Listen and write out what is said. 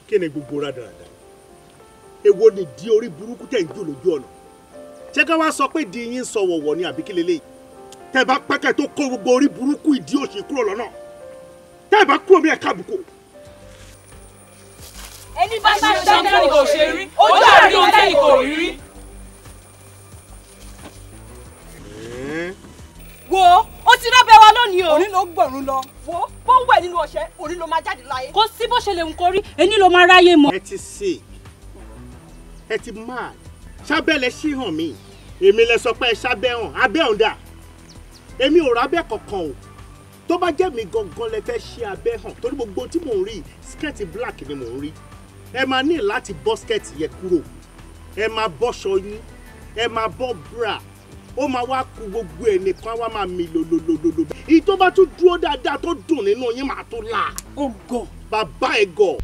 Kí ni gbogbo rádaràda? Èwo ni di orí burúkú tẹ̀ ń jò lójú ọ̀nà? Ṣé ká wá sọ pé di yín sọ wọ̀wọ̀ ni àbí kí leléyìí? Tẹ́ bá pẹ́kẹ́ tó kó gbogbo orí burúkú ìdí òṣì kúrò lọ́nà. Tẹ́ bá kúrò bí ẹ̀ka àbùkù. Ẹni bá ṣe ṣe kò ṣe rí, ojú àrí ọ̀tẹ̀ kò rí rí. Wo, ó ti rábẹ́ wa lónìí o. Òní ló gbọ̀rún lọ. Wo, bó ń wẹ̀ nínú ọṣẹ, òní ló máa jáde láyé. Kò sí bó ṣe lè ń korí, ẹni ló máa ráyè mọ́. Ẹ ti sick. Ẹ ti mad. Ṣábẹ́lẹ̀ ṣí hàn mí. Èmi lẹ sọ pé ẹ ṣábẹ́ hàn. Abẹ́ hàn dà. Èmi ò rábẹ́ kankan o. Tó bá jẹ́ mi gangan lẹ fẹ́ ṣe abẹ́ hàn. Torí gbogbo tí mò ń rí, skẹ́ẹ̀tì black ni mò ń rí. Ẹ máa ní láti bọ́ skẹ́ẹ̀tì yẹn kúrò. Ẹ máa bọ́ṣọ yín. Ẹ máa bọ́ bra. Ó máa wá ku gbogbo ẹ̀ nìkan wá máa mi lòlòlòlò. Èyí tó bá tún dúró dáadáa tó dùn nínú yín máa tó là. Ó gọ̀. Bàbá ẹ̀ gọ̀.